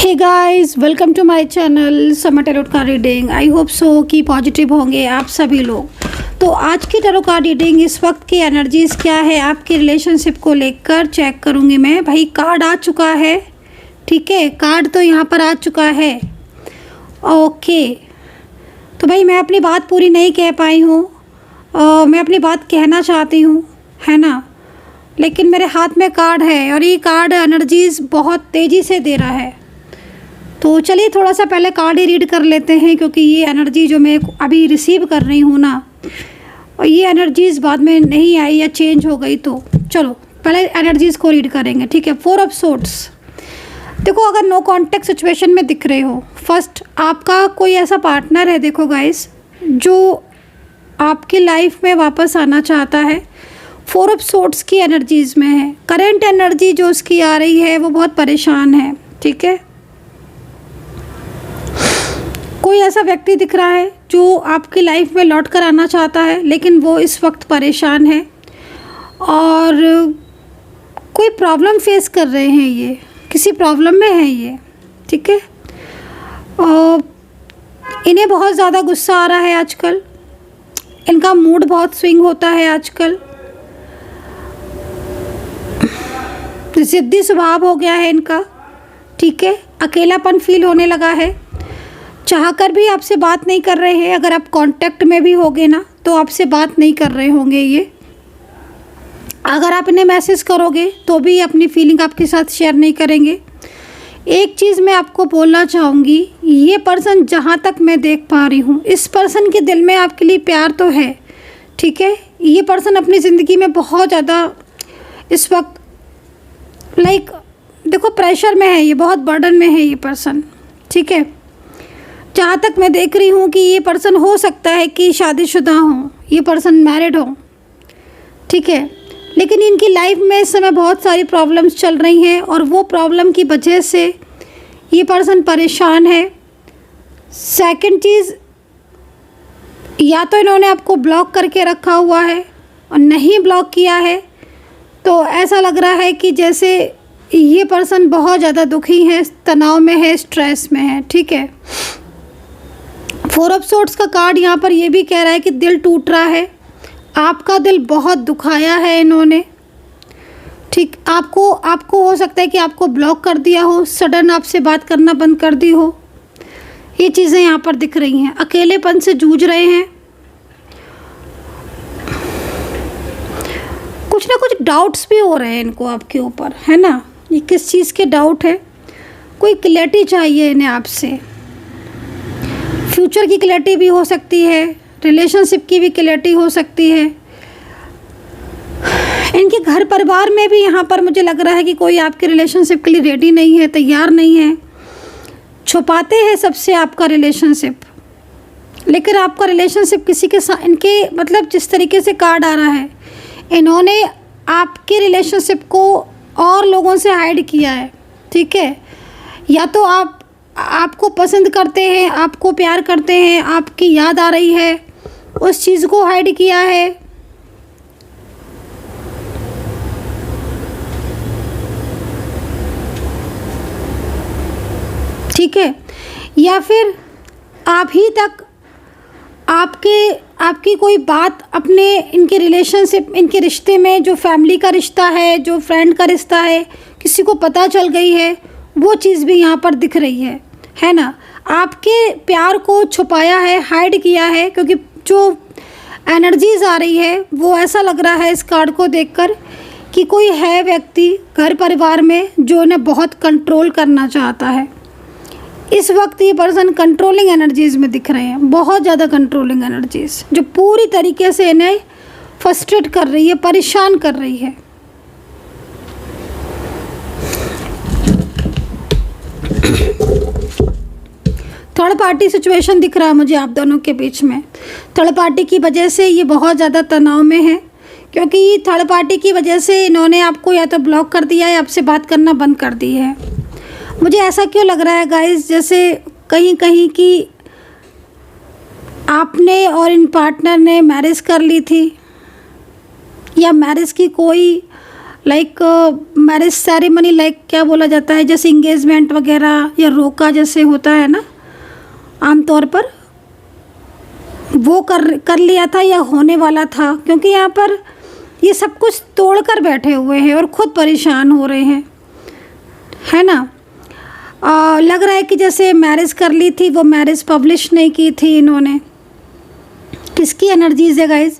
Hey guys, welcome to my channel summer tarot card reading. I hope so कि positive होंगे आप सभी लोग। तो आज की टैरोट कार्ड रीडिंग, इस वक्त की एनर्जीज क्या है आपके रिलेशनशिप को लेकर चेक करूंगी मैं। भाई कार्ड आ चुका है, ठीक है, कार्ड तो यहाँ पर आ चुका है। ओके, तो भाई मैं अपनी बात पूरी नहीं कह पाई हूँ, मैं अपनी बात कहना चाहती हूँ, है ना, लेकिन मेरे हाथ में कार्ड है और ये कार्ड एनर्जीज बहुत तेज़ी से दे रहा है। तो चलिए थोड़ा सा पहले कार्ड ही रीड कर लेते हैं, क्योंकि ये एनर्जी जो मैं अभी रिसीव कर रही हूँ ना, और ये एनर्जीज़ बाद में नहीं आई या चेंज हो गई, तो चलो पहले एनर्जीज़ को रीड करेंगे, ठीक है। 4 ऑफ सोर्ड्स। देखो, अगर नो कॉन्टेक्ट सिचुएशन में दिख रहे हो, फर्स्ट आपका कोई ऐसा पार्टनर है, देखो गाइस, जो आपकी लाइफ में वापस आना चाहता है। 4 ऑफ सोर्ड्स की एनर्जीज़ में है। करेंट एनर्जी जो उसकी आ रही है वो बहुत परेशान है, ठीक है। कोई ऐसा व्यक्ति दिख रहा है जो आपकी लाइफ में लौट कर आना चाहता है, लेकिन वो इस वक्त परेशान है और कोई प्रॉब्लम फेस कर रहे हैं, ये किसी प्रॉब्लम में है ये, ठीक है। और इन्हें बहुत ज़्यादा गुस्सा आ रहा है आजकल, इनका मूड बहुत स्विंग होता है आजकल, ज़िद्दी स्वभाव हो गया है इनका, ठीक है। अकेलापन फील होने लगा है, चाहकर भी आपसे बात नहीं कर रहे हैं। अगर आप कांटेक्ट में भी होगे ना, तो आपसे बात नहीं कर रहे होंगे ये। अगर आप इन्हें मैसेज करोगे तो भी अपनी फीलिंग आपके साथ शेयर नहीं करेंगे। एक चीज़ मैं आपको बोलना चाहूँगी, ये पर्सन जहाँ तक मैं देख पा रही हूँ, इस पर्सन के दिल में आपके लिए प्यार तो है, ठीक है। ये पर्सन अपनी ज़िंदगी में बहुत ज़्यादा इस वक्त देखो प्रेशर में है, ये बहुत बर्डन में है ये पर्सन, ठीक है। जहाँ तक मैं देख रही हूँ कि ये पर्सन हो सकता है कि शादीशुदा हो, ये पर्सन मैरिड हो, ठीक है, लेकिन इनकी लाइफ में इस समय बहुत सारी प्रॉब्लम्स चल रही हैं और वो प्रॉब्लम की वजह से ये पर्सन परेशान है। सेकंड चीज़, या तो इन्होंने आपको ब्लॉक करके रखा हुआ है और नहीं ब्लॉक किया है, तो ऐसा लग रहा है कि जैसे ये पर्सन बहुत ज़्यादा दुखी है, तनाव में है, स्ट्रेस में है, ठीक है। 4 ऑफ सोर्ड्स का कार्ड यहाँ पर ये भी कह रहा है कि दिल टूट रहा है, आपका दिल बहुत दुखाया है इन्होंने, ठीक। आपको हो सकता है कि आपको ब्लॉक कर दिया हो, सडन आपसे बात करना बंद कर दी हो, ये चीज़ें यहाँ पर दिख रही हैं। अकेलेपन से जूझ रहे हैं, कुछ ना कुछ डाउट्स भी हो रहे हैं इनको आपके ऊपर, है ना। ये किस चीज़ के डाउट है, कोई क्लैरिटी चाहिए इन्हें आपसे। फ्यूचर की क्लैरिटी भी हो सकती है, रिलेशनशिप की भी क्लैरिटी हो सकती है। इनके घर परिवार में भी यहाँ पर मुझे लग रहा है कि कोई आपके रिलेशनशिप के लिए रेडी नहीं है, तैयार नहीं है, छुपाते हैं सबसे आपका रिलेशनशिप। लेकिन आपका रिलेशनशिप किसी के साथ, इनके मतलब जिस तरीके से कार्ड आ रहा है, इन्होंने आपके रिलेशनशिप को और लोगों से हाइड किया है, ठीक है। या तो आपको पसंद करते हैं, आपको प्यार करते हैं, आपकी याद आ रही है, उस चीज़ को हाइड किया है, ठीक है। या फिर आप ही तक आपकी कोई बात अपने इनके रिलेशनशिप, इनके रिश्ते में, जो फैमिली का रिश्ता है, जो फ्रेंड का रिश्ता है, किसी को पता चल गई है, वो चीज़ भी यहाँ पर दिख रही है ना। आपके प्यार को छुपाया है, हाइड किया है, क्योंकि जो एनर्जीज आ रही है वो ऐसा लग रहा है इस कार्ड को देखकर कि कोई है व्यक्ति घर परिवार में जो इन्हें बहुत कंट्रोल करना चाहता है। इस वक्त ये पर्सन कंट्रोलिंग एनर्जीज़ में दिख रहे हैं, बहुत ज़्यादा कंट्रोलिंग एनर्जीज़, जो पूरी तरीके से इन्हें फ्रस्ट्रेट कर रही है, परेशान कर रही है। थर्ड पार्टी सिचुएशन दिख रहा है मुझे आप दोनों के बीच में। थर्ड पार्टी की वजह से ये बहुत ज़्यादा तनाव में है, क्योंकि थर्ड पार्टी की वजह से इन्होंने आपको या तो ब्लॉक कर दिया या आपसे बात करना बंद कर दी है। मुझे ऐसा क्यों लग रहा है गाइस, जैसे कहीं कहीं कि आपने और इन पार्टनर ने मैरिज कर ली थी, या मैरिज की कोई लाइक मैरिज सेरेमनी, लाइक क्या बोला जाता है, जैसे इंगेजमेंट वगैरह या रोका जैसे होता है ना आमतौर पर, वो कर लिया था या होने वाला था, क्योंकि यहाँ पर ये सब कुछ तोड़ कर बैठे हुए हैं और ख़ुद परेशान हो रहे हैं, है ना। लग रहा है कि जैसे मैरिज कर ली थी, वो मैरिज पब्लिश नहीं की थी इन्होंने। किसकी एनर्जीज है गाइज?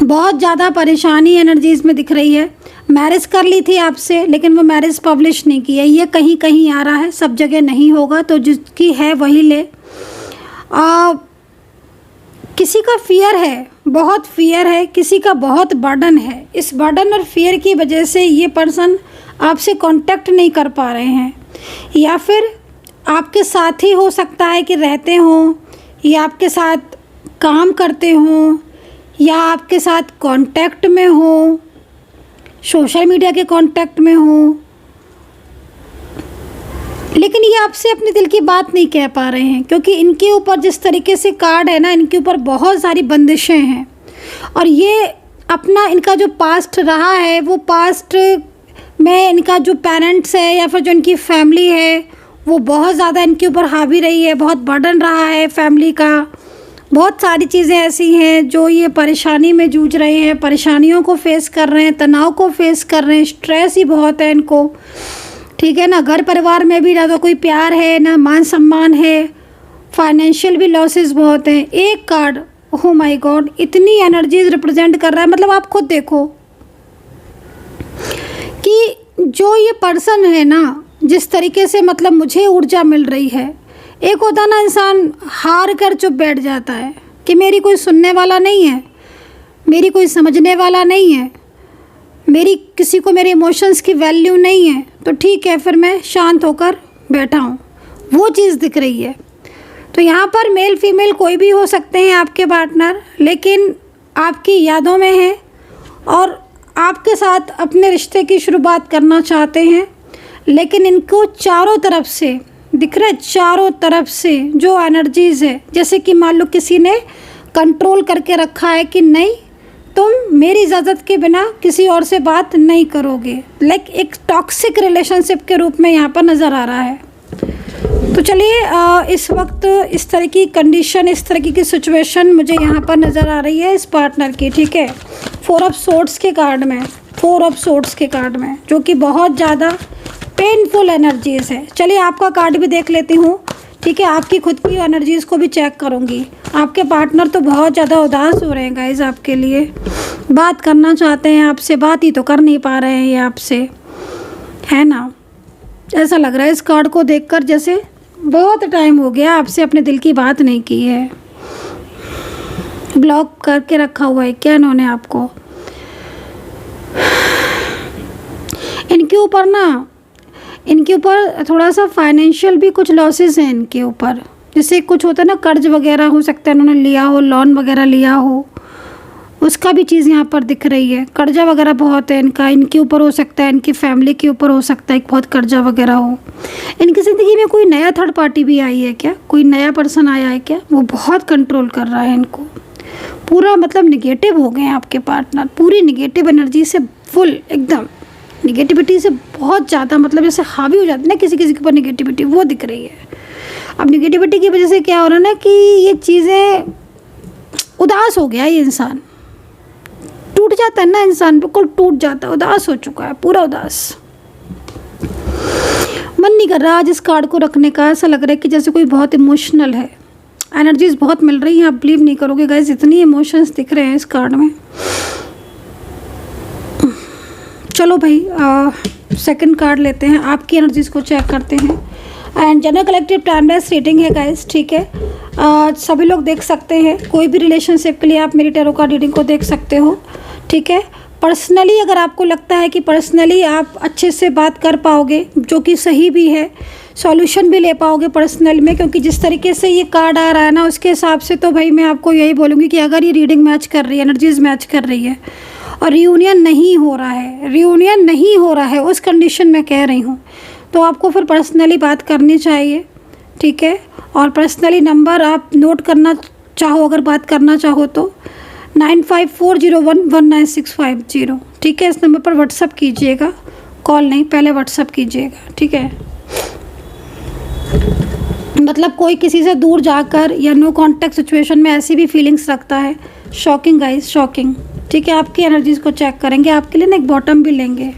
बहुत ज़्यादा परेशानी एनर्जीज में दिख रही है। मैरिज कर ली थी आपसे, लेकिन वो मैरिज पब्लिश नहीं की है। ये कहीं कहीं आ रहा है, सब जगह नहीं होगा, तो जिसकी है वही ले। किसी का फियर है, बहुत फियर है, किसी का बहुत बर्डन है। इस बर्डन और फियर की वजह से ये पर्सन आपसे कांटेक्ट नहीं कर पा रहे हैं, या फिर आपके साथ ही हो सकता है कि रहते हों, या आपके साथ काम करते हों, या आपके साथ कांटेक्ट में हो, सोशल मीडिया के कांटेक्ट में हो, लेकिन ये आपसे अपने दिल की बात नहीं कह पा रहे हैं, क्योंकि इनके ऊपर जिस तरीके से कार्ड है ना, इनके ऊपर बहुत सारी बंदिशें हैं। और ये अपना इनका जो पास्ट रहा है, वो पास्ट में इनका जो पेरेंट्स है या फिर जो इनकी फैमिली है, वो बहुत ज़्यादा इनके ऊपर हावी रही है, बहुत बर्डन रहा है फैमिली का। बहुत सारी चीज़ें ऐसी हैं जो ये परेशानी में जूझ रहे हैं, परेशानियों को फेस कर रहे हैं, तनाव को फेस कर रहे हैं, स्ट्रेस ही बहुत है इनको, ठीक है ना। घर परिवार में भी ना तो कोई प्यार है, ना मान सम्मान है, फाइनेंशियल भी लॉसेस बहुत हैं। एक कार्ड, ओह माय गॉड, इतनी एनर्जीज रिप्रेजेंट कर रहा है। मतलब आप खुद देखो कि जो ये पर्सन है ना, जिस तरीके से मतलब मुझे ऊर्जा मिल रही है। एक होता ना इंसान हार कर चुप बैठ जाता है कि मेरी कोई सुनने वाला नहीं है, मेरी कोई समझने वाला नहीं है, मेरी किसी को मेरे इमोशंस की वैल्यू नहीं है, तो ठीक है फिर मैं शांत होकर बैठा हूँ, वो चीज़ दिख रही है। तो यहाँ पर मेल फीमेल कोई भी हो सकते हैं आपके पार्टनर, लेकिन आपकी यादों में है और आपके साथ अपने रिश्ते की शुरुआत करना चाहते हैं। लेकिन इनको चारों तरफ से दिख रहा है, चारों तरफ से जो एनर्जीज़ है, जैसे कि मान लो किसी ने कंट्रोल करके रखा है कि नहीं तुम मेरी इजाज़त के बिना किसी और से बात नहीं करोगे। लाइक एक टॉक्सिक रिलेशनशिप के रूप में यहाँ पर नज़र आ रहा है। तो चलिए इस वक्त इस तरह की कंडीशन, इस तरह की सिचुएशन मुझे यहाँ पर नज़र आ रही है इस पार्टनर की, ठीक है। 4 ऑफ सोर्ड्स के कार्ड में, 4 ऑफ सोर्ड्स के कार्ड में, जो कि बहुत ज़्यादा पेनफुल एनर्जीज़ है। चलिए आपका कार्ड भी देख लेती हूँ, ठीक है। आपकी खुद की एनर्जीज़ को भी चेक करूँगी। आपके पार्टनर तो बहुत ज़्यादा उदास हो रहे हैं गाइज, आपके लिए बात करना चाहते हैं आपसे, बात ही तो कर नहीं पा रहे हैं ये आपसे, है ना। ऐसा लग रहा है इस कार्ड को देखकर जैसे बहुत टाइम हो गया आपसे अपने दिल की बात नहीं की है, ब्लॉक करके रखा हुआ है क्या इन्होंने आपको। इनके ऊपर थोड़ा सा फाइनेंशियल भी कुछ लॉसेस हैं इनके ऊपर, जैसे कुछ होता है ना, कर्ज वगैरह हो सकता है इन्होंने लिया हो, लोन वगैरह लिया हो, उसका भी चीज़ यहाँ पर दिख रही है। कर्जा वगैरह बहुत है इनका, इनके ऊपर हो सकता है, इनकी फैमिली के ऊपर हो सकता है बहुत कर्जा वगैरह हो। इनकी ज़िंदगी में कोई नया थर्ड पार्टी भी आई है क्या, कोई नया पर्सन आया है क्या, वो बहुत कंट्रोल कर रहा है इनको। पूरा मतलब निगेटिव हो गए हैं आपके पार्टनर, पूरी निगेटिव एनर्जी से फुल, एकदम निगेटिविटी से बहुत ज़्यादा, मतलब जैसे हावी हो जाती है ना किसी किसी के ऊपर निगेटिविटी, वो दिख रही है। अब निगेटिविटी की वजह से क्या हो रहा है ना कि ये चीज़ें, उदास हो गया ये इंसान, टूट जाता है ना इंसान, बिल्कुल टूट जाता है, उदास हो चुका है, पूरा उदास। मन नहीं कर रहा आज इस कार्ड को रखने का। ऐसा लग रहा है कि जैसे कोई बहुत इमोशनल है, एनर्जीज बहुत मिल रही हैं। आप बिलीव नहीं करोगे गाइस, इतनी इमोशंस दिख रहे हैं इस कार्ड में। चलो भाई सेकंड कार्ड लेते हैं, आपकी एनर्जीज को चेक करते हैं। And general collective timeless reading है गाइस, ठीक है। सभी लोग देख सकते हैं, कोई भी रिलेशनशिप के लिए आप मेरी टैरो कार्ड रीडिंग को देख सकते हो, ठीक है। पर्सनली अगर आपको लगता है कि पर्सनली आप अच्छे से बात कर पाओगे, जो कि सही भी है, सॉल्यूशन भी ले पाओगे पर्सनल में, क्योंकि जिस तरीके से ये कार्ड आ रहा है ना उसके हिसाब से तो भाई मैं आपको यही बोलूँगी कि अगर ये रीडिंग मैच कर रही है, एनर्जीज मैच कर रही है और रियूनियन नहीं हो रहा है, उस कंडीशन में कह रही हूँ, तो आपको फिर पर्सनली बात करनी चाहिए, ठीक है। और पर्सनली नंबर आप नोट करना चाहो अगर बात करना चाहो तो 9540119650, ठीक है। इस नंबर पर व्हाट्सअप कीजिएगा, कॉल नहीं, पहले व्हाट्सअप कीजिएगा, ठीक है। मतलब कोई किसी से दूर जाकर या नो कांटेक्ट सिचुएशन में ऐसी भी फीलिंग्स रखता है। शॉकिंग गाइस, शॉकिंग, ठीक है। आपकी एनर्जीज को चेक करेंगे, आपके लिए ना एक बॉटम भी लेंगे,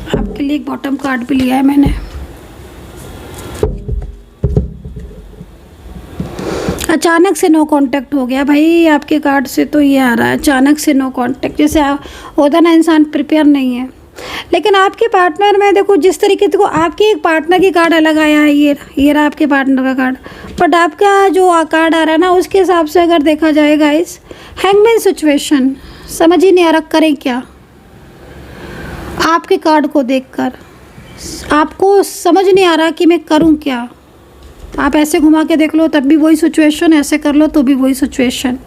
आपके लिए एक बॉटम कार्ड भी लिया है मैंने। अचानक से नो कांटेक्ट हो गया भाई आपके कार्ड से, तो ये आ रहा है अचानक से नो कांटेक्ट। जैसे होता ना, इंसान प्रिपेयर नहीं है। लेकिन आपके पार्टनर में देखो, जिस तरीके से आपके एक पार्टनर की कार्ड अलग आया है, ये रहा आपके पार्टनर का कार्ड, बट आपका जो कार्ड आ रहा है ना, उसके हिसाब से अगर देखा जाएगा इस हैंगमैन सिचुएशन, समझ ही नहीं आ रहा करें क्या। आपके कार्ड को देखकर आपको समझ नहीं आ रहा कि मैं करूं क्या। आप ऐसे घुमा के देख लो तब भी वही सिचुएशन, ऐसे कर लो तो भी वही सिचुएशन,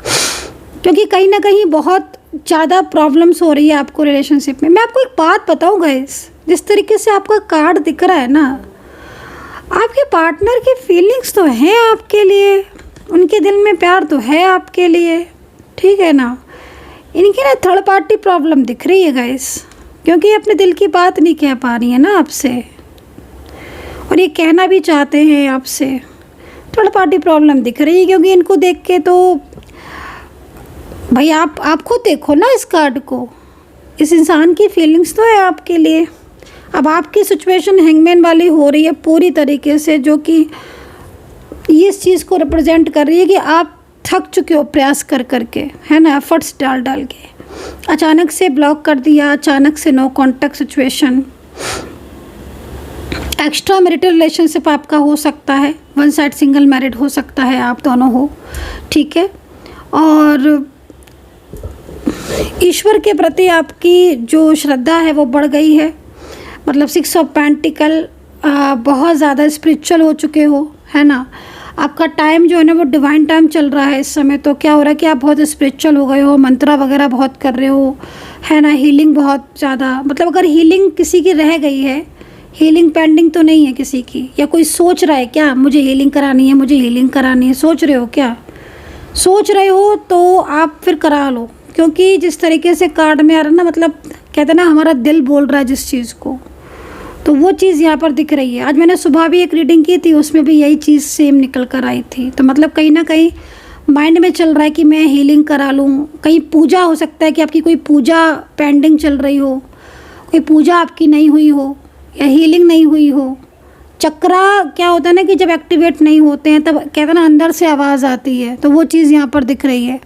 क्योंकि कहीं ना कहीं बहुत ज़्यादा प्रॉब्लम्स हो रही है आपको रिलेशनशिप में। मैं आपको एक बात बताऊं गाइस, जिस तरीके से आपका कार्ड दिख रहा है ना, आपके पार्टनर की फीलिंग्स तो हैं आपके लिए, उनके दिल में प्यार तो है आपके लिए, ठीक है ना। इनकी ना थर्ड पार्टी प्रॉब्लम दिख रही है गाइस, क्योंकि अपने दिल की बात नहीं कह पा रही है ना आपसे, और ये कहना भी चाहते हैं आपसे। थर्ड पार्टी प्रॉब्लम दिख रही है, क्योंकि इनको देख के तो भाई आप खुद देखो ना इस कार्ड को, इस इंसान की फीलिंग्स तो है आपके लिए। अब आपकी सिचुएशन हैंगमैन वाली हो रही है पूरी तरीके से, जो कि ये इस चीज़ को रिप्रेजेंट कर रही है कि आप थक चुके हो प्रयास कर करके, है ना, एफर्ट्स डाल डाल के। अचानक से ब्लॉक कर दिया, अचानक से no contact situation. Extra marital relationship आपका हो सकता है, वन साइड सिंगल मैरिड हो सकता है, आप दोनों हो, ठीक है। और ईश्वर के प्रति आपकी जो श्रद्धा है वो बढ़ गई है, मतलब 6 ऑफ पेंटिकल, बहुत ज़्यादा स्पिरिचुअल हो चुके हो, है ना। आपका टाइम जो है ना वो डिवाइन टाइम चल रहा है इस समय। तो क्या हो रहा है कि आप बहुत स्पिरिचुअल हो गए हो, मंत्रा वगैरह बहुत कर रहे हो, है ना, हीलिंग बहुत ज़्यादा। मतलब अगर हीलिंग किसी की रह गई है, हीलिंग पेंडिंग तो नहीं है किसी की, या कोई सोच रहा है क्या मुझे हीलिंग करानी है, मुझे हीलिंग करानी है, सोच रहे हो क्या, सोच रहे हो तो आप फिर करा लो, क्योंकि जिस तरीके से कार्ड में आ रहा है ना, मतलब कहते हैं ना हमारा दिल बोल रहा है जिस चीज़ को, तो वो चीज़ यहाँ पर दिख रही है। आज मैंने सुबह भी एक रीडिंग की थी, उसमें भी यही चीज़ सेम निकल कर आई थी। तो मतलब कहीं ना कहीं माइंड में चल रहा है कि मैं हीलिंग करा लूँ। कहीं पूजा हो सकता है कि आपकी कोई पूजा पेंडिंग चल रही हो, कोई पूजा आपकी नहीं हुई हो, या हीलिंग नहीं हुई हो। चक्रा क्या होता है ना कि जब एक्टिवेट नहीं होते हैं तब कहते हैं ना अंदर से आवाज़ आती है, तो वो चीज़ यहाँ पर दिख रही है।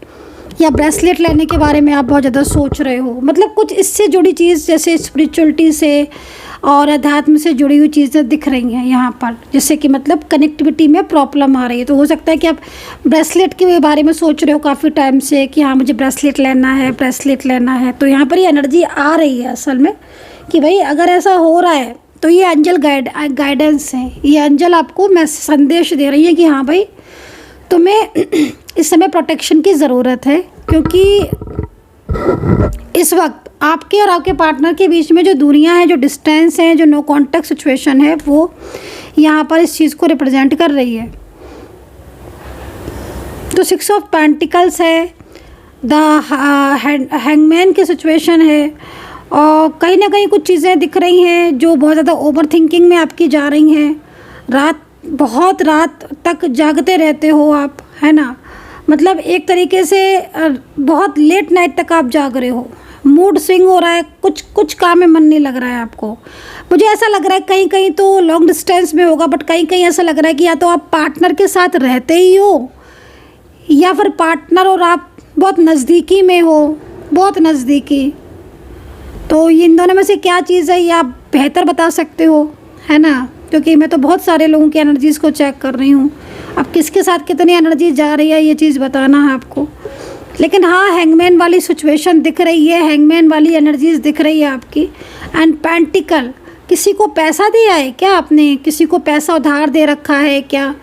या ब्रेसलेट लेने के बारे में आप बहुत ज़्यादा सोच रहे हो, मतलब कुछ इससे जुड़ी चीज़, जैसे स्पिरिचुअलिटी से और अध्यात्म से जुड़ी हुई चीज़ें दिख रही हैं यहाँ पर, जैसे कि मतलब कनेक्टिविटी में प्रॉब्लम आ रही है। तो हो सकता है कि आप ब्रेसलेट के बारे में सोच रहे हो काफ़ी टाइम से कि हाँ मुझे ब्रेसलेट लेना है, ब्रेसलेट लेना है। तो यहाँ पर ये एनर्जी आ रही है असल में कि भाई अगर ऐसा हो रहा है तो ये एंजल गाइडेंस है, ये एंजल आपको संदेश दे रही है कि हाँ भाई तुम्हें इस समय प्रोटेक्शन की ज़रूरत है, क्योंकि इस वक्त आपके और आपके पार्टनर के बीच में जो दूरियां हैं, जो डिस्टेंस है, जो नो कांटेक्ट सिचुएशन है, वो यहाँ पर इस चीज़ को रिप्रेजेंट कर रही है। तो 6 ऑफ पेंटिकल्स है, द हैंगमैन की सिचुएशन है, और कहीं ना कहीं कुछ चीज़ें दिख रही हैं जो बहुत ज़्यादा ओवर थिंकिंग में आपकी जा रही हैं। बहुत रात तक जागते रहते हो आप, है ना, मतलब एक तरीके से बहुत लेट नाइट तक आप जाग रहे हो। मूड स्विंग हो रहा है, कुछ काम में मन नहीं लग रहा है आपको। मुझे ऐसा लग रहा है कहीं कहीं तो लॉन्ग डिस्टेंस में होगा, बट कहीं कहीं ऐसा लग रहा है कि या तो आप पार्टनर के साथ रहते ही हो, या फिर पार्टनर और आप बहुत नज़दीकी में हो, बहुत नज़दीकी। तो इन दोनों में से क्या चीज़ है ये आप बेहतर बता सकते हो, है ना, क्योंकि मैं तो बहुत सारे लोगों की एनर्जीज़ को चेक कर रही हूँ। अब किसके साथ कितनी एनर्जी जा रही है ये चीज़ बताना है आपको। लेकिन हाँ, हैंगमैन वाली सिचुएशन दिख रही है, हैंगमैन वाली एनर्जीज़ दिख रही है आपकी। एंड पेंटिकल, किसी को पैसा दिया है क्या आपने, किसी को पैसा उधार दे रखा है क्या,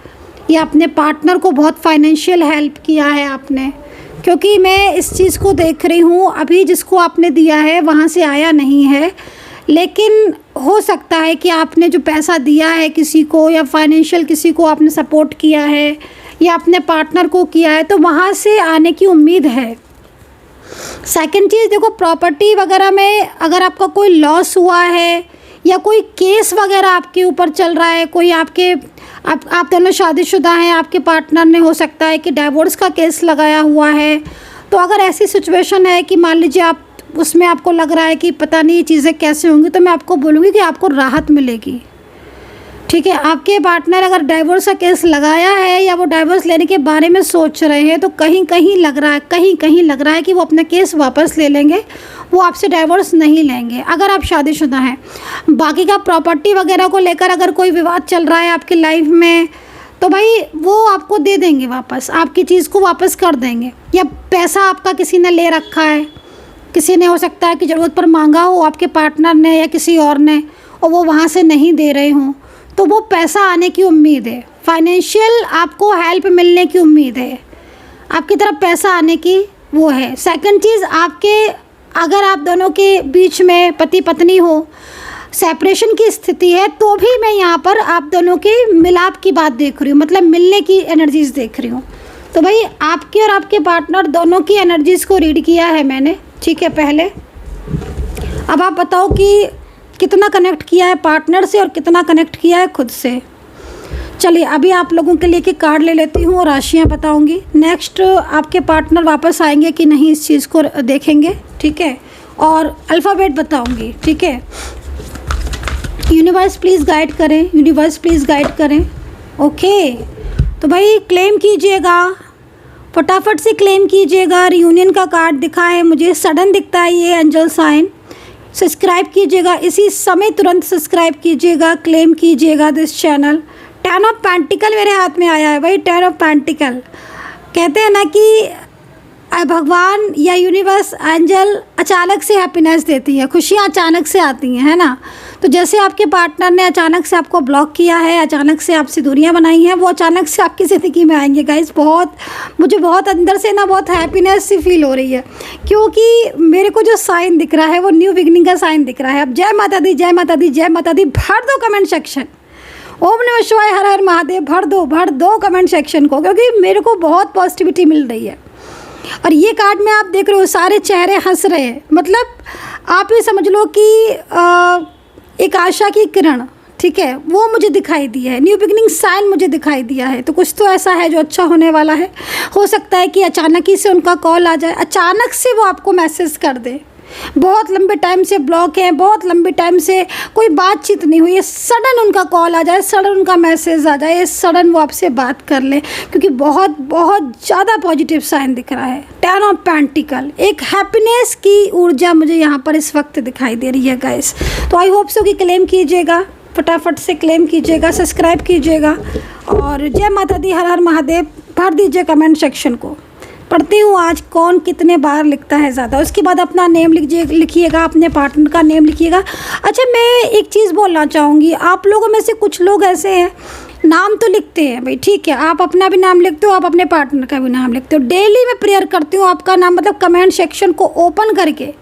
या अपने पार्टनर को बहुत फाइनेंशियल हेल्प किया है आपने, क्योंकि मैं इस चीज़ को देख रही हूँ अभी जिसको आपने दिया है वहाँ से आया नहीं है, लेकिन हो सकता है कि आपने जो पैसा दिया है किसी को, या फाइनेंशियल किसी को आपने सपोर्ट किया है, या अपने पार्टनर को किया है, तो वहाँ से आने की उम्मीद है। सेकंड चीज़ देखो, प्रॉपर्टी वगैरह में अगर आपका कोई लॉस हुआ है या कोई केस वगैरह आपके ऊपर चल रहा है, कोई आप दोनों शादीशुदा हैं, आपके पार्टनर ने हो सकता है कि डाइवोर्स का केस लगाया हुआ है, तो अगर ऐसी सिचुएशन है कि मान लीजिए आप उसमें आपको लग रहा है कि पता नहीं ये चीज़ें कैसे होंगी, तो मैं आपको बोलूँगी कि आपको राहत मिलेगी। ठीक है, आपके पार्टनर अगर डाइवोर्स का केस लगाया है या वो डाइवोर्स लेने के बारे में सोच रहे हैं, तो कहीं कहीं लग रहा है कि वो अपना केस वापस ले लेंगे, वो आपसे डाइवोर्स नहीं लेंगे अगर आप शादीशुदा हैं। बाकी का प्रॉपर्टी वगैरह को लेकर अगर कोई विवाद चल रहा है आपकी लाइफ में, तो भाई वो आपको दे देंगे वापस, आपकी चीज़ को वापस कर देंगे। या पैसा आपका किसी ने ले रखा है, किसी ने हो सकता है कि ज़रूरत पर मांगा हो आपके पार्टनर ने या किसी और ने, और वो वहाँ से नहीं दे रहे हों, तो वो पैसा आने की उम्मीद है, फाइनेंशियल आपको हेल्प मिलने की उम्मीद है, आपकी तरफ पैसा आने की वो है। सेकंड चीज़, अगर आप दोनों के बीच में पति पत्नी हो, सेपरेशन की स्थिति है, तो भी मैं यहाँ पर आप दोनों के मिलाप की बात देख रही हूँ, मतलब मिलने की एनर्जीज़ देख रही हूँ। तो भाई आपकी और आपके पार्टनर दोनों की एनर्जीज़ को रीड किया है मैंने, ठीक है। पहले अब आप बताओ कि कितना कनेक्ट किया है पार्टनर से और कितना कनेक्ट किया है खुद से। चलिए अभी आप लोगों के लिए कार्ड ले लेती हूँ और राशियाँ बताऊँगी। नेक्स्ट आपके पार्टनर वापस आएंगे कि नहीं, इस चीज़ को देखेंगे, ठीक है। और अल्फ़ाबेट बताऊँगी, ठीक है। यूनिवर्स प्लीज़ गाइड करें, यूनिवर्स प्लीज़ गाइड करें। ओके, तो भाई क्लेम कीजिएगा, फटाफट से क्लेम कीजिएगा। रियूनियन का कार्ड दिखा है मुझे, सडन दिखता है ये एंजल साइन। सब्सक्राइब कीजिएगा, इसी समय तुरंत सब्सक्राइब कीजिएगा, क्लेम कीजिएगा दिस चैनल। 10 ऑफ पेंटिकल मेरे हाथ में आया है भाई, 10 ऑफ पेंटिकल। कहते हैं ना कि भगवान या यूनिवर्स एंजल अचानक से हैप्पीनेस देती है, खुशियाँ अचानक से आती हैं, है ना। तो जैसे आपके पार्टनर ने अचानक से आपको ब्लॉक किया है, अचानक से आपसे दूरियां बनाई हैं, वो अचानक से आपकी ज़िंदगी में आएंगे गाइस। मुझे बहुत अंदर से ना बहुत हैप्पीनेस सी फील हो रही है, क्योंकि मेरे को जो साइन दिख रहा है वो न्यू बिगनिंग का साइन दिख रहा है। अब जय माता दी, जय माता दी, जय माता दी भर दो कमेंट सेक्शन। ओम नमः शिवाय, हर हर महादेव भर दो कमेंट सेक्शन को, क्योंकि मेरे को बहुत पॉजिटिविटी मिल रही है। और ये कार्ड में आप देख रहे हो सारे चेहरे हंस रहे हैं, मतलब आप ये समझ लो कि एक आशा की किरण, ठीक है, वो मुझे दिखाई दी है। न्यू बिगनिंग साइन मुझे दिखाई दिया है, तो कुछ तो ऐसा है जो अच्छा होने वाला है। हो सकता है कि अचानक ही से उनका कॉल आ जाए, अचानक से वो आपको मैसेज कर दे। बहुत लंबे टाइम से ब्लॉक हैं, बहुत लंबे टाइम से कोई बातचीत नहीं हुई है, सडन उनका कॉल आ जाए, सडन उनका मैसेज आ जाए, सडन वो आपसे बात कर ले, क्योंकि बहुत बहुत ज़्यादा पॉजिटिव साइन दिख रहा है। 10 ऑफ पेंटिकल, एक हैप्पीनेस की ऊर्जा मुझे यहाँ पर इस वक्त दिखाई दे रही है गाइस। तो आई होप सो कि क्लेम कीजिएगा, फटाफट से क्लेम कीजिएगा, सब्सक्राइब कीजिएगा, और जय माता दी, हर हर महादेव भर दीजिए कमेंट सेक्शन को। पढ़ती हूँ आज कौन कितने बार लिखता है ज़्यादा, उसके बाद अपना नेम लिखिएगा, अपने पार्टनर का नेम लिखिएगा। अच्छा, मैं एक चीज़ बोलना चाहूँगी, आप लोगों में से कुछ लोग ऐसे हैं नाम तो लिखते हैं भाई, ठीक है, आप अपना भी नाम लिखते हो, आप अपने पार्टनर का भी नाम लिखते हो। डेली मैं प्रेयर करती हूँ आपका नाम, मतलब कमेंट सेक्शन को ओपन करके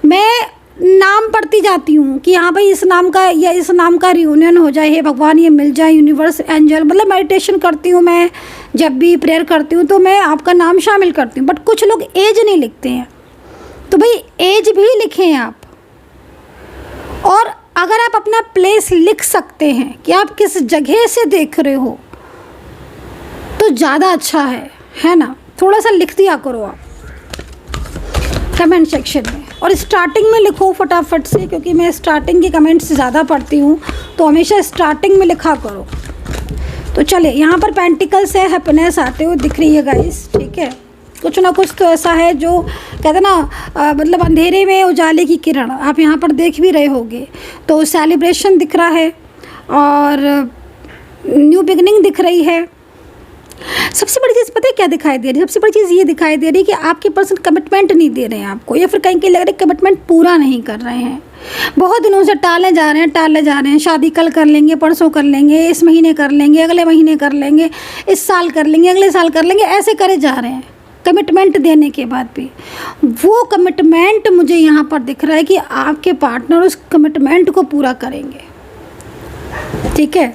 मैं नाम पढ़ती जाती हूँ कि हाँ भाई इस नाम का या इस नाम का रियूनियन हो जाए, हे भगवान ये मिल जाए, यूनिवर्स एंजल, मतलब मेडिटेशन करती हूँ मैं, जब भी प्रेयर करती हूँ तो मैं आपका नाम शामिल करती हूँ। बट कुछ लोग एज नहीं लिखते हैं, तो भाई एज भी लिखें आप। और अगर आप अपना प्लेस लिख सकते हैं कि आप किस जगह से देख रहे हो, तो ज़्यादा अच्छा है ना। थोड़ा सा लिख दिया करो आप कमेंट सेक्शन में, और स्टार्टिंग में लिखो फटाफट से, क्योंकि मैं स्टार्टिंग के कमेंट्स ज़्यादा पढ़ती हूँ, तो हमेशा स्टार्टिंग में लिखा करो। तो चलिए, यहाँ पर पेंटिकल से हैप्पीनेस आते हुए दिख रही है गाइस, ठीक है। कुछ ना कुछ तो ऐसा है जो कहते हैं ना, मतलब अंधेरे में उजाले की किरण, आप यहाँ पर देख भी रहे होंगे। तो सेलिब्रेशन दिख रहा है और न्यू बिगनिंग दिख रही है। सबसे बड़ी चीज़ पता है क्या दिखाई दे रही है? सबसे बड़ी चीज़ ये दिखाई दे रही है कि आपके पर्सन कमिटमेंट नहीं दे रहे हैं आपको, या फिर कहीं कहीं लग रहा है कमिटमेंट पूरा नहीं कर रहे हैं। बहुत दिनों से टाले जा रहे हैं, शादी कल कर लेंगे, परसों कर लेंगे, इस महीने कर लेंगे, अगले महीने कर लेंगे, इस साल कर लेंगे, अगले साल कर लेंगे, ऐसे करे जा रहे हैं कमिटमेंट देने के बाद भी। वो कमिटमेंट मुझे यहाँ पर दिख रहा है कि आपके पार्टनर उस कमिटमेंट को पूरा करेंगे, ठीक है।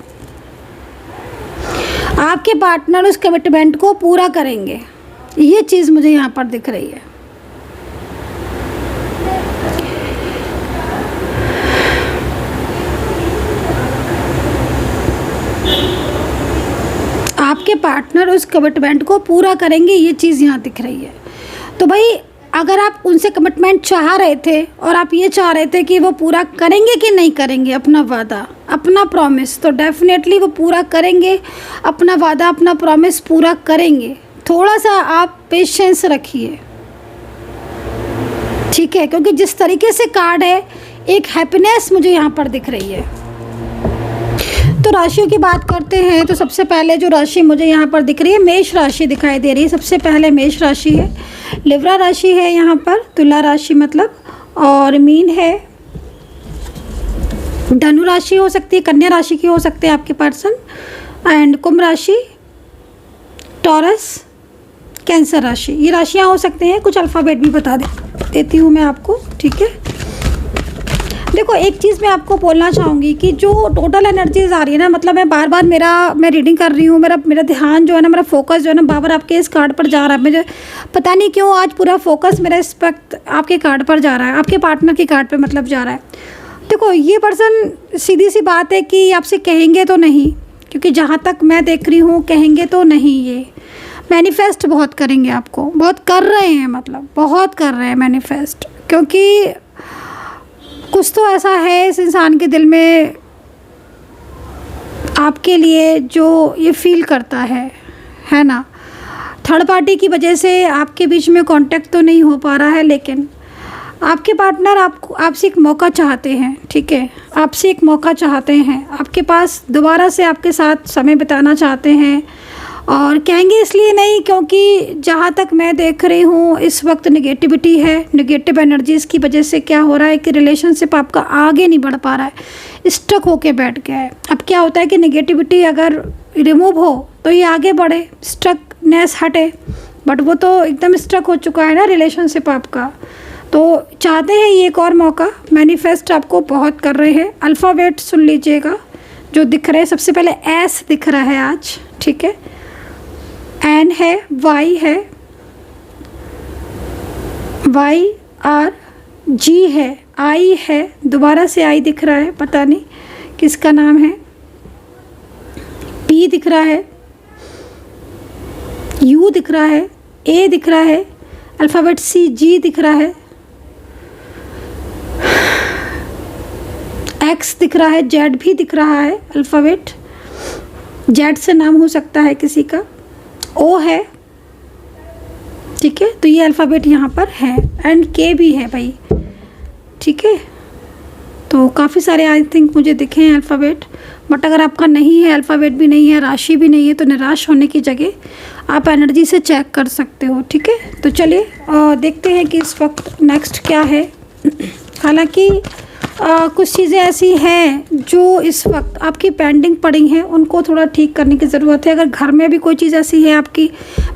आपके पार्टनर उस कमिटमेंट को पूरा करेंगे, ये चीज़ मुझे यहाँ पर दिख रही है। आपके पार्टनर उस कमिटमेंट को पूरा करेंगे, ये चीज़ यहाँ दिख रही है। तो भाई अगर आप उनसे कमिटमेंट चाह रहे थे और आप ये चाह रहे थे कि वो पूरा करेंगे कि नहीं करेंगे अपना वादा, अपना प्रॉमिस, तो डेफिनेटली वो पूरा करेंगे अपना वादा, अपना प्रॉमिस पूरा करेंगे। थोड़ा सा आप पेशेंस रखिए, ठीक है, क्योंकि जिस तरीके से कार्ड है एक हैप्पीनेस मुझे यहाँ पर दिख रही है। तो राशियों की बात करते हैं तो सबसे पहले जो राशि मुझे यहाँ पर दिख रही है मेष राशि दिखाई दे रही है। सबसे पहले मेष राशि है, लिब्रा राशि है यहाँ पर, तुला राशि मतलब, और मीन है, धनु राशि हो सकती है, कन्या राशि की हो सकते हैं आपके पर्सन, एंड कुंभ राशि, टॉरस, कैंसर राशि, ये राशियाँ हो सकते हैं। कुछ अल्फ़ाबेट भी बता देती हूँ मैं आपको, ठीक है। देखो एक चीज़ मैं आपको बोलना चाहूँगी कि जो टोटल एनर्जीज आ रही है ना, मतलब मैं रीडिंग कर रही हूँ, मेरा ध्यान जो है ना, मेरा फोकस जो है ना बार आपके इस कार्ड पर जा रहा है। मुझे पता नहीं क्यों आज पूरा फोकस मेरा इस वक्त आपके कार्ड पर जा रहा है, आपके पार्टनर के कार्ड पर मतलब जा रहा है। देखो ये पर्सन सीधी सी बात है कि आपसे कहेंगे तो नहीं, क्योंकि जहाँ तक मैं देख रही हूँ कहेंगे तो नहीं, ये मैनिफेस्ट बहुत करेंगे आपको, बहुत कर रहे हैं, मतलब बहुत कर रहे हैं मैनिफेस्ट, क्योंकि कुछ तो ऐसा है इस इंसान के दिल में आपके लिए जो ये फील करता है ना। थर्ड पार्टी की वजह से आपके बीच में कांटेक्ट तो नहीं हो पा रहा है, लेकिन आपके पार्टनर आपसे एक मौका चाहते हैं, ठीक है, आपसे एक मौका चाहते हैं, आपके पास दोबारा से आपके साथ समय बिताना चाहते हैं। और कहेंगे इसलिए नहीं क्योंकि जहाँ तक मैं देख रही हूँ इस वक्त नेगेटिविटी है, नेगेटिव एनर्जीज़ की वजह से क्या हो रहा है कि रिलेशनशिप आपका आगे नहीं बढ़ पा रहा है, स्टक होके बैठ गया है। अब क्या होता है कि नेगेटिविटी अगर रिमूव हो तो ये आगे बढ़े, स्टकनेस हटे, बट वो तो एकदम स्टक हो चुका है ना रिलेशनशिप आपका। तो चाहते हैं ये एक और मौका, मैनिफेस्ट आपको बहुत कर रहे हैं। अल्फ़ाबेट सुन लीजिएगा जो दिख रहे हैं। सबसे पहले एस दिख रहा है आज, ठीक है, एन है, वाई है, वाई आर, जी है, आई है, दोबारा से आई दिख रहा है, पता नहीं किसका नाम है, पी दिख रहा है, यू दिख रहा है, ए दिख रहा है, अल्फ़ाबेट सी, जी दिख रहा है, एक्स दिख रहा है, जेड भी दिख रहा है, अल्फ़ाबेट जेड से नाम हो सकता है किसी का, ओ है, ठीक है, तो ये अल्फ़ाबेट यहाँ पर है, एंड के भी है भाई, ठीक है। तो काफ़ी सारे आई थिंक मुझे दिखे हैं अल्फ़ाबेट, बट अगर आपका नहीं है, अल्फ़ाबेट भी नहीं है, राशि भी नहीं है, तो निराश होने की जगह आप एनर्जी से चेक कर सकते हो, ठीक है। तो चलिए देखते हैं कि इस वक्त नेक्स्ट क्या है। हालांकि कुछ चीज़ें ऐसी हैं जो इस वक्त आपकी पेंडिंग पड़ी हैं, उनको थोड़ा ठीक करने की ज़रूरत है। अगर घर में भी कोई चीज़ ऐसी है आपकी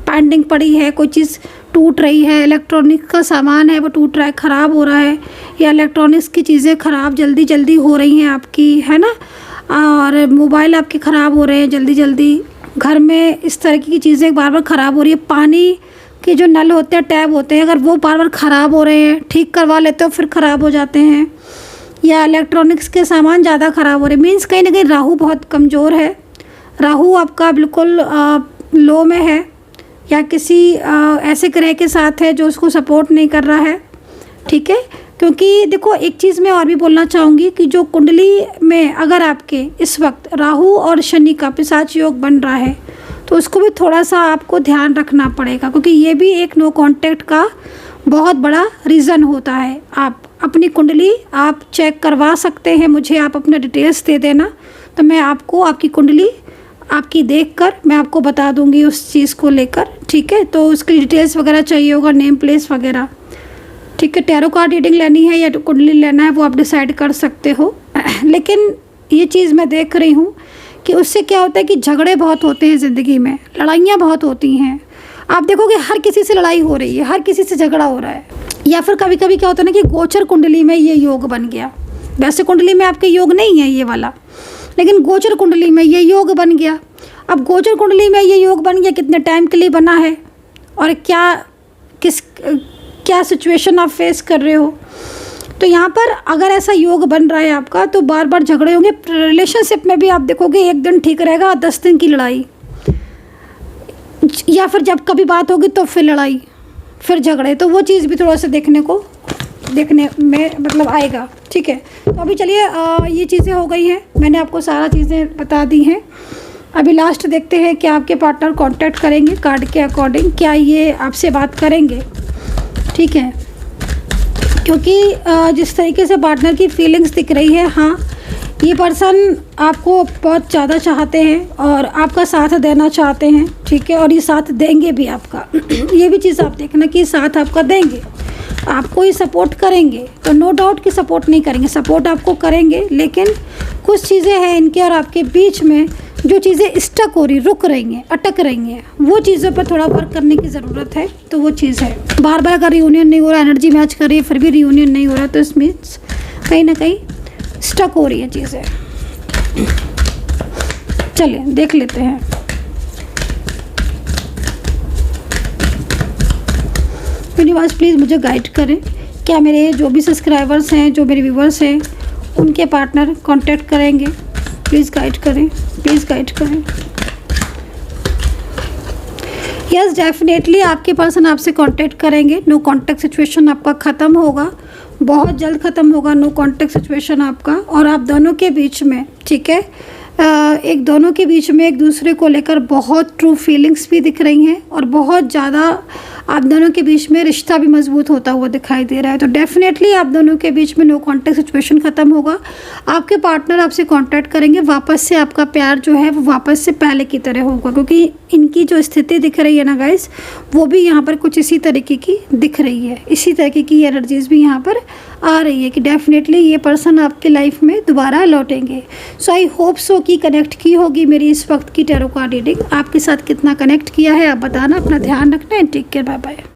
पेंडिंग पड़ी है, कोई चीज़ टूट रही है, इलेक्ट्रॉनिक का सामान है वो टूट रहा है, ख़राब हो रहा है, या इलेक्ट्रॉनिक्स की चीज़ें ख़राब जल्दी जल्दी हो रही हैं आपकी, है ना, और मोबाइल आपके ख़राब हो रहे हैं जल्दी जल्दी, घर में इस तरह की चीज़ें बार बार ख़राब हो रही है, पानी के जो नल होते हैं, टैब होते हैं, अगर वो बार बार ख़राब हो रहे हैं, ठीक करवा लेते हो फिर ख़राब हो जाते हैं, या इलेक्ट्रॉनिक्स के सामान ज़्यादा ख़राब हो रहे, मीन्स कहीं ना कहीं राहु बहुत कमज़ोर है, राहु आपका बिल्कुल लो में है, या किसी ऐसे ग्रह के साथ है जो उसको सपोर्ट नहीं कर रहा है, ठीक है। क्योंकि देखो एक चीज़ मैं और भी बोलना चाहूँगी कि जो कुंडली में अगर आपके इस वक्त राहु और शनि का पिशाच योग बन रहा है तो उसको भी थोड़ा सा आपको ध्यान रखना पड़ेगा, क्योंकि ये भी एक नो कांटेक्ट का बहुत बड़ा रीज़न होता है। आप अपनी कुंडली आप चेक करवा सकते हैं, मुझे आप अपने डिटेल्स दे देना, तो मैं आपको आपकी कुंडली आपकी देखकर मैं आपको बता दूंगी उस चीज़ को लेकर, ठीक है। तो उसकी डिटेल्स वगैरह चाहिए होगा, नेम प्लेस वगैरह, ठीक है। टैरो कार्ड रीडिंग लेनी है या कुंडली लेना है वो आप डिसाइड कर सकते हो। लेकिन ये चीज़ मैं देख रही हूँ कि उससे क्या होता है कि झगड़े बहुत होते हैं ज़िंदगी में, लड़ाइयाँ बहुत होती हैं। आप देखोगे हर किसी से लड़ाई हो रही है, हर किसी से झगड़ा हो रहा है, या फिर कभी कभी क्या होता है ना कि गोचर कुंडली में ये योग बन गया, वैसे कुंडली में आपके योग नहीं है ये वाला, लेकिन गोचर कुंडली में ये योग बन गया। अब गोचर कुंडली में ये योग बन गया, कितने टाइम के लिए बना है और क्या सिचुएशन आप फेस कर रहे हो। तो यहाँ पर अगर ऐसा योग बन रहा है आपका तो बार बार झगड़े होंगे। रिलेशनशिप में भी आप देखोगे एक दिन ठीक रहेगा, 10 दिन की लड़ाई, या फिर जब कभी बात होगी तो फिर लड़ाई, फिर झगड़े। तो वो चीज़ भी थोड़ा सा देखने में मतलब आएगा। ठीक है, तो अभी चलिए ये चीज़ें हो गई हैं, मैंने आपको सारा चीज़ें बता दी हैं। अभी लास्ट देखते हैं कि आपके पार्टनर कांटेक्ट करेंगे कार्ड के अकॉर्डिंग, क्या ये आपसे बात करेंगे। ठीक है, क्योंकि जिस तरीके से पार्टनर की फीलिंग्स दिख रही है, हाँ ये पर्सन आपको बहुत ज़्यादा चाहते हैं और आपका साथ देना चाहते हैं। ठीक है, और ये साथ देंगे भी आपका ये भी चीज़ आप देखना कि साथ आपका देंगे, आपको ही सपोर्ट करेंगे। तो नो डाउट कि सपोर्ट नहीं करेंगे, सपोर्ट आपको करेंगे, लेकिन कुछ चीज़ें हैं इनके और आपके बीच में जो चीज़ें स्टक हो रही, रुक रही हैं, अटक रही हैं, वो चीज़ों पर थोड़ा वर्क करने की ज़रूरत है। तो वो चीज़ है, बार बार अगर रियूनियन नहीं हो रहा, एनर्जी मैच कर रही है फिर भी रियूनियन नहीं हो रहा, तो इसमें कहीं ना कहीं स्टक हो रही है चीज़ें। चलिए देख लेते हैं। यूनिवर्स प्लीज़ मुझे गाइड करें, क्या मेरे जो भी सब्सक्राइबर्स हैं, जो मेरे व्यूवर्स हैं, उनके पार्टनर कांटेक्ट करेंगे। प्लीज़ गाइड करें, प्लीज़ गाइड करें। यस डेफिनेटली आपके पर्सन आपसे कांटेक्ट करेंगे। नो कांटेक्ट सिचुएशन आपका ख़त्म होगा, बहुत जल्द ख़त्म होगा नो कांटेक्ट सिचुएशन आपका और आप दोनों के बीच में। ठीक है, एक दोनों के बीच में एक दूसरे को लेकर बहुत ट्रू फीलिंग्स भी दिख रही हैं और बहुत ज़्यादा आप दोनों के बीच में रिश्ता भी मजबूत होता हुआ दिखाई दे रहा है। तो डेफिनेटली आप दोनों के बीच में नो कांटेक्ट सिचुएशन ख़त्म होगा, आपके पार्टनर आपसे कांटेक्ट करेंगे, वापस से आपका प्यार जो है वो वापस से पहले की तरह होगा, क्योंकि इनकी जो स्थिति दिख रही है ना गाइस, वो भी यहाँ पर कुछ इसी तरीके की दिख रही है, इसी तरीके की एनर्जीज भी यहाँ पर आ रही है कि डेफिनेटली ये पर्सन आपकी लाइफ में दोबारा लौटेंगे। सो आई होप सो कि कनेक्ट की होगी मेरी इस वक्त की टैरो कार्ड रीडिंग। आपके साथ कितना कनेक्ट किया है आप बताना, अपना ध्यान रखना and take care, bye bye.